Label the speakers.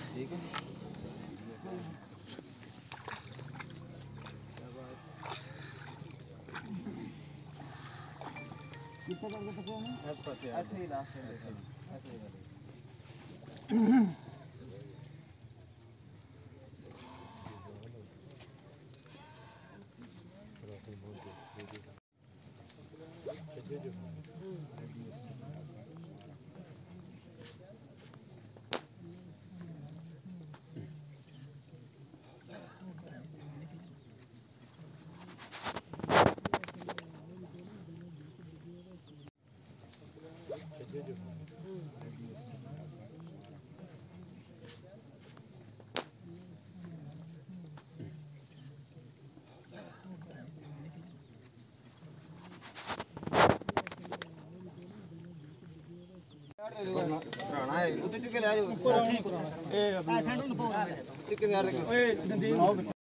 Speaker 1: ठीक है कितना करके पकड़ो ना ऐसे ही लास्ट में ऐसे ही पुराना है वो तो चुके ले आ रहे हो ए